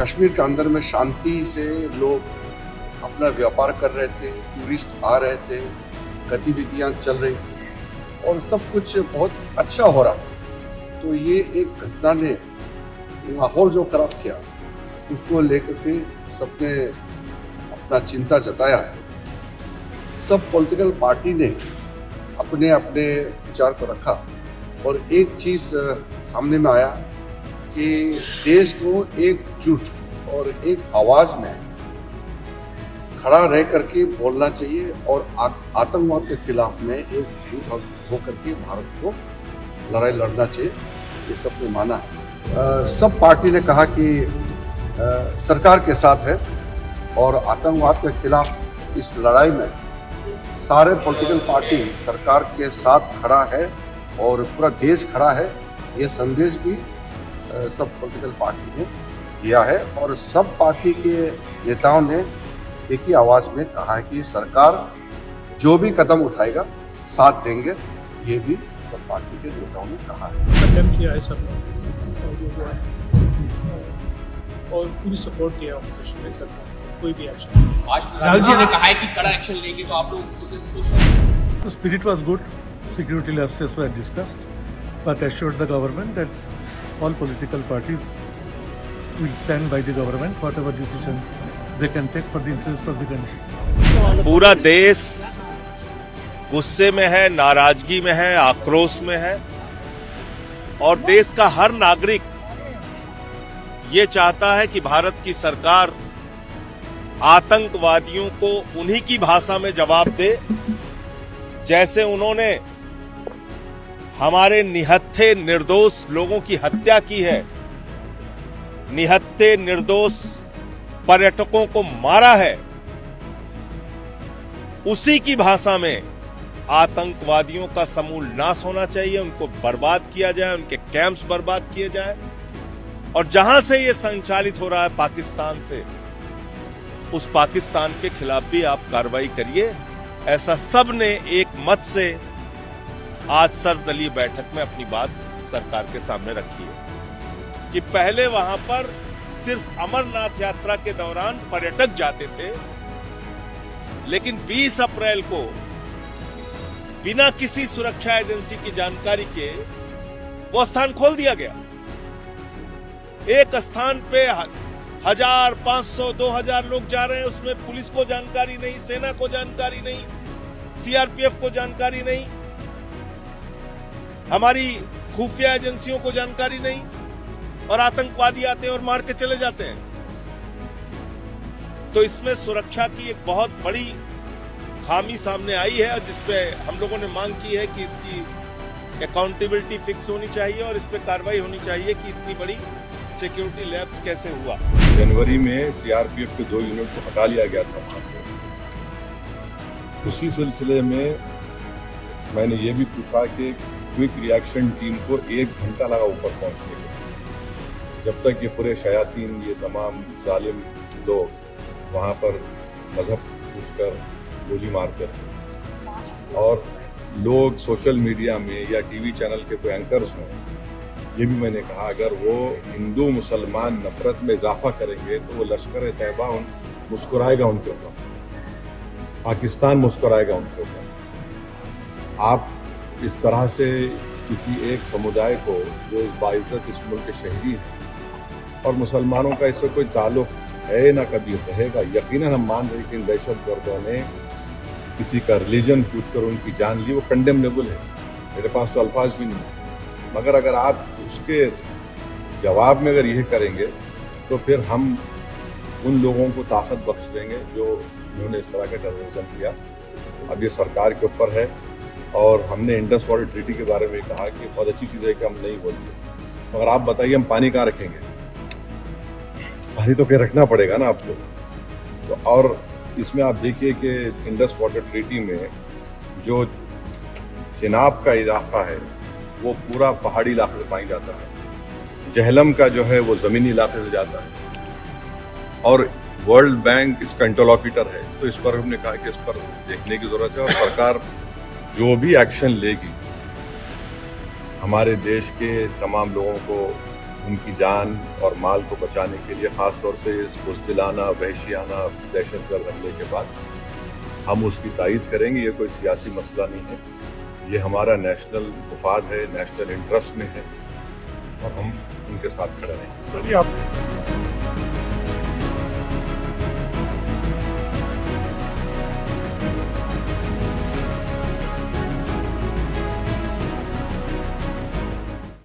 कश्मीर के अंदर में शांति से लोग अपना व्यापार कर रहे थे, टूरिस्ट आ रहे थे, गतिविधियां चल रही थी और सब कुछ बहुत अच्छा हो रहा था। तो ये एक घटना ने माहौल जो खराब किया उसको लेकर के सबने अपना चिंता जताया है। सब पॉलिटिकल पार्टी ने अपने अपने विचार को रखा और एक चीज़ सामने में आया कि देश को एकजुट और एक आवाज़ में खड़ा रह करके बोलना चाहिए और आतंकवाद के खिलाफ में एकजुट होकर के भारत को लड़ाई लड़ना चाहिए। ये सबने माना है। सब पार्टी ने कहा कि सरकार के साथ है और आतंकवाद के खिलाफ इस लड़ाई में सारे पॉलिटिकल पार्टी सरकार के साथ खड़ा है और पूरा देश खड़ा है। ये संदेश भी सब पॉलिटिकल पार्टी ने दिया है और सब पार्टी के नेताओं ने एक ही आवाज में कहा है कि सरकार जो भी कदम उठाएगा साथ देंगे। ये भी सब पार्टी के नेताओं ने कहा है। कंडेम किया है सबने और पूरी सपोर्ट किया ऑपोजिशन में सरकार कोई भी एक्शन। आज प्रधानमंत्री ने कहा है कि कड़ा एक्शन लेंगे, तो आप लोग उसे संतुष्ट हैं? The spirit was good. Security lapses were discussed, but assured the government that all political parties will stand by the government, whatever decisions they can take for the interest of the country. पूरा देश गुस्से में है, नाराजगी में है, आक्रोश में है और देश का हर नागरिक ये चाहता है कि भारत की सरकार आतंकवादियों को उन्हीं की भाषा में जवाब दे जैसे उन्होंने हमारे निहत्थे निर्दोष लोगों की हत्या की है, निहत्थे निर्दोष पर्यटकों को मारा है। उसी की भाषा में आतंकवादियों का समूल नाश होना चाहिए, उनको बर्बाद किया जाए, उनके कैंप्स बर्बाद किए जाए और जहां से ये संचालित हो रहा है पाकिस्तान से, उस पाकिस्तान के खिलाफ भी आप कार्रवाई करिए। ऐसा सब ने एक मत से आज सर्वदलीय बैठक में अपनी बात सरकार के सामने रखी है कि पहले वहां पर सिर्फ अमरनाथ यात्रा के दौरान पर्यटक जाते थे, लेकिन 20 अप्रैल को बिना किसी सुरक्षा एजेंसी की जानकारी के वो स्थान खोल दिया गया। एक स्थान पे 1000, 500, 2000 लोग जा रहे हैं, उसमें पुलिस को जानकारी नहीं, सेना को जानकारी नहीं, सीआरपीएफ को जानकारी नहीं, हमारी खुफिया एजेंसियों को जानकारी नहीं और आतंकवादी आते हैं और मार के चले जाते हैं। तो इसमें सुरक्षा की एक बहुत बड़ी खामी सामने आई है, जिसपे हम लोगों ने मांग की है कि इसकी अकाउंटेबिलिटी फिक्स होनी चाहिए और इस पे कार्रवाई होनी चाहिए कि इतनी बड़ी सिक्योरिटी लैप्स कैसे हुआ। जनवरी में सीआरपीएफ के 2 यूनिट को हटा लिया गया था वहां से। उसी सिलसिले में मैंने ये भी पूछा कि क्विक रिएक्शन टीम को 1 घंटा लगा ऊपर पहुंचने के, जब तक ये पूरे शयातीन, ये तमाम जालिम लोग वहां पर मजहब पूछकर गोली मारते रहे। और लोग सोशल मीडिया में या टीवी चैनल के कोई एंकर्स हों, ये भी मैंने कहा अगर वो हिंदू मुसलमान नफरत में इजाफा करेंगे तो वो लश्कर तैयबा मुस्कुराएगा उनके ऊपर, पाकिस्तान मुस्कुराएगा उनके ऊपर। आप इस तरह से किसी एक समुदाय को जो इस बाइज़्ज़त इस मुल्क के शहरी हैं और मुसलमानों का इससे कोई ताल्लुक है ना कभी रहेगा, यकीनन हम मान रहे कि इन दहशतगर्दों ने किसी का रिलीजन पूछकर उनकी जान ली, वो कंडेमनेबल है। मेरे पास तो अल्फाज भी नहीं है, मगर अगर आप उसके जवाब में अगर यह करेंगे तो फिर हम उन लोगों को ताकत बख्श देंगे जो उन्होंने इस तरह का टेररिज्म किया। अब ये सरकार के ऊपर है और हमने इंडस वाटर ट्रीटी के बारे में कहा कि बहुत अच्छी चीज़ है कि हम नहीं बोलिए, मगर आप बताइए हम पानी कहाँ रखेंगे? पानी तो फिर रखना पड़ेगा ना आपको। तो और इसमें आप देखिए कि इंडस वाटर ट्रीटी में जो चिनाब का इलाका है वो पूरा पहाड़ी इलाके से पानी जाता है, जहलम का जो है वो ज़मीनी इलाके से जाता है और वर्ल्ड बैंक इसका इंटरलॉक्यूटर है। तो इस पर हमने कहा कि इस पर देखने की ज़रूरत है और सरकार जो भी एक्शन लेगी हमारे देश के तमाम लोगों को उनकी जान और माल को बचाने के लिए, खास तौर से इस बुज़दिलाना, वहशियाना दहशतगर्द हमले के बाद हम उसकी तायीद करेंगे। ये कोई सियासी मसला नहीं है, ये हमारा नेशनल मुफाद है, नेशनल इंटरेस्ट में है और हम उनके साथ खड़े रहेंगे। सर, ये आप